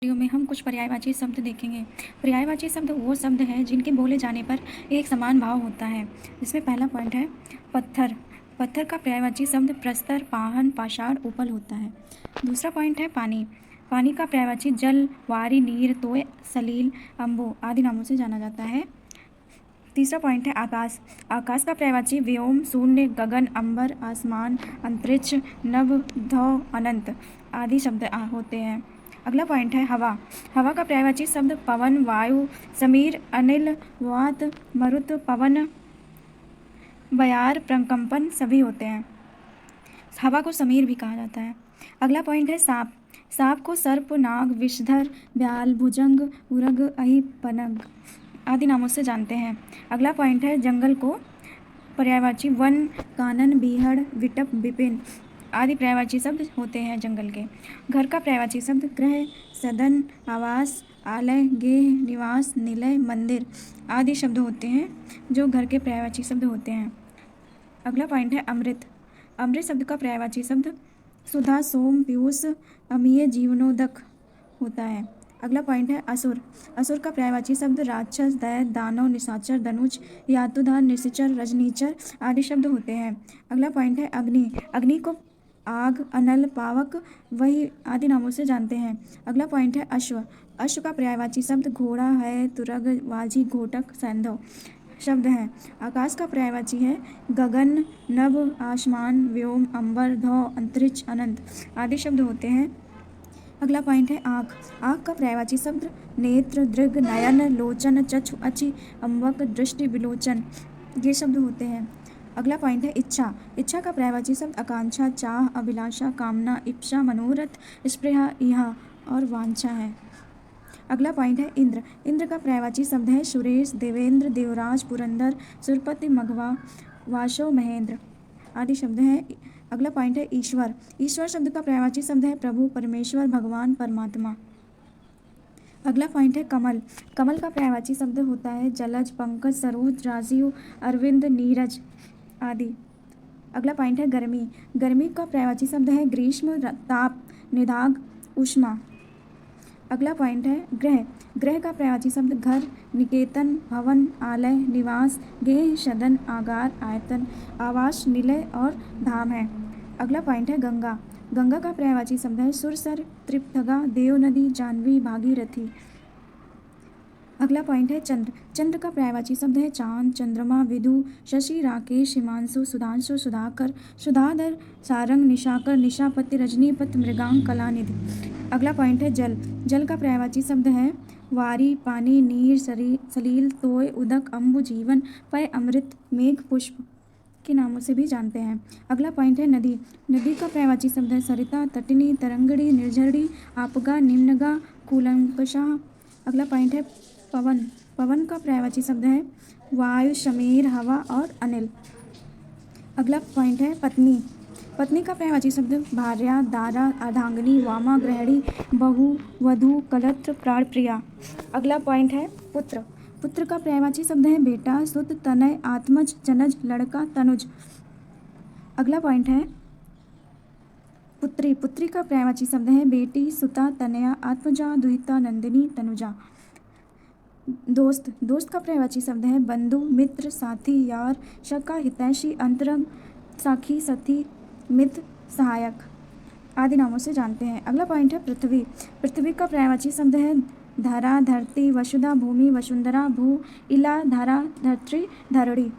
Video में हम कुछ पर्यायवाची शब्द देखेंगे। पर्यायवाची शब्द वो शब्द हैं जिनके बोले जाने पर एक समान भाव होता है। इसमें पहला पॉइंट है पत्थर। पत्थर का पर्यायवाची शब्द प्रस्तर, पाहन, पाषाण, उपल होता है। दूसरा पॉइंट है पानी। पानी का पर्यायवाची जल, वारी, नीर, तोय, सलील, अम्बु आदि नामों से जाना जाता है। तीसरा पॉइंट है आकाश। आकाश का पर्यायवाची व्योम, शून्य, गगन, अंबर, आसमान, अंतरिक्ष, नभ, ध्रुव, अनंत आदि शब्द होते हैं। अगला पॉइंट है हवा। हवा का पर्यायवाची शब्द पवन, वायु, समीर, अनिल, वात, मरुत, पवन, बयार, प्रकंपन सभी होते हैं। हवा को समीर भी कहा जाता है। अगला पॉइंट है सांप। सांप को सर्प, नाग, विषधर, ब्याल, भुजंग, उरग, अहि, पनग आदि नामों से जानते हैं। अगला पॉइंट है जंगल को पर्यायवाची वन, कानन, बीहड़, विटप, विपिन आदि पर्यायवाची शब्द होते हैं जंगल के। घर का पर्यायवाची शब्द गृह, सदन, आवास, आलय, गेह, निवास, निलय, मंदिर आदि शब्द होते हैं जो घर के पर्यायवाची शब्द होते हैं। अगला पॉइंट है अमृत। अमृत शब्द का पर्यायवाची शब्द सुधा, सोम, पीयूष, अमीय, जीवनोदक होता है। अगला पॉइंट है असुर। असुर का पर्यायवाची शब्द राक्षस, दैत्य, दानव, निशाचर, धनुष, यातुधार, निशाचर, रजनीचर आदि शब्द होते हैं। अगला पॉइंट है अग्नि। अग्नि को आग, अनल, पावक, वही आदि नामों से जानते हैं। अगला पॉइंट है अश्व। अश्व का पर्यायवाची शब्द घोड़ा है, तुरग, वाजी, घोटक, सैंधव शब्द हैं। आकाश का पर्यायवाची है गगन, नभ, आसमान, व्योम, अंबर, ध्रुव, अंतरिक्ष, अनंत आदि शब्द होते हैं। अगला पॉइंट है आँख। आँख का पर्यायवाची शब्द नेत्र, दृग, नयन, लोचन, चक्षु, अचि, अम्बक, दृष्टि, विलोचन ये शब्द होते हैं। अगला पॉइंट है इच्छा। इच्छा का पर्यायवाची शब्द आकांक्षा, चाह, अभिलाषा, कामना, इप्सा, मनोरथ, स्पृहा, इहा और वांछा है। अगला पॉइंट है इंद्र। इंद्र का पर्यायवाची शब्द है सुरेश, देवेंद्र, देवराज, पुरंदर, सुरपति, मघवा, वाशव, महेंद्र आदि शब्द हैं। अगला पॉइंट है ईश्वर। ईश्वर शब्द का पर्यायवाची शब्द है प्रभु, परमेश्वर, भगवान, परमात्मा। अगला पॉइंट है कमल। कमल का पर्यायवाची शब्द होता है जलज, पंकज, सरोज, राजीव, अरविंद, नीरज आदि। अगला पॉइंट है गर्मी। गर्मी का पर्यायवाची शब्द है ग्रीष्म, ताप, निदाग, उष्मा। अगला पॉइंट है ग्रह। ग्रह का पर्यायवाची शब्द घर, निकेतन, भवन, आलय, निवास, गेह, सदन, आगार, आयतन, आवास, निलय और धाम है। अगला पॉइंट है गंगा। गंगा का पर्यायवाची शब्द है सुरसर, त्रिपथगा, देव नदी, जाह्नवी, भागीरथी। अगला पॉइंट है चंद्र। चंद्र का पर्यायवाची शब्द है चांद, चंद्रमा, विदु, शशि, राकेश, हिमांशु, सुधांशु, सुधाकर, सुधाधर, सारंग, निशाकर, निशापति, रजनीपत, मृगांक, कलानिधि। अगला पॉइंट है जल। जल का पर्यायवाची शब्द है वारी, पानी, नीर, सलील, तोय, उदक, अम्बु, जीवन, पय, अमृत, मेघ, पुष्प के नामों से भी जानते हैं। अगला पॉइंट है नदी। नदी का पर्यायवाची शब्द है सरिता, तटिनी, तरंगड़ी, निर्झरी, आपगा, निम्नगा, कूलंकषा। अगला पॉइंट है पवन। पवन का पर्यायवाची शब्द है वायु, समीर, हवा और अनिल। अगला पॉइंट है पत्नी। पत्नी का पर्यायवाची शब्द भार्या, दारा, अर्धांगिनी, वामा, गृहिणी, बहु, वधू, कलत्र, प्राणप्रिया। अगला पॉइंट है पुत्र। पुत्र का पर्यायवाची शब्द है बेटा, सुत, तनय, आत्मज, जनज, लड़का, तनुज। अगला पॉइंट है पुत्री। पुत्री का पर्यायवाची शब्द है बेटी, सुता, तनया, आत्मजा, दुहिता, नंदिनी, तनुजा। दोस्त। दोस्त का पर्यायवाची शब्द है बंधु, मित्र, साथी, यार, सखा, हितैषी, अंतरंग, साखी, सखी, मित्र, सहायक आदि नामों से जानते हैं। अगला पॉइंट है पृथ्वी। पृथ्वी का पर्यायवाची शब्द है धरा, धरती, वसुधा, भूमि, वसुंधरा, भू, इला, धरा, धरत्री, धरणी।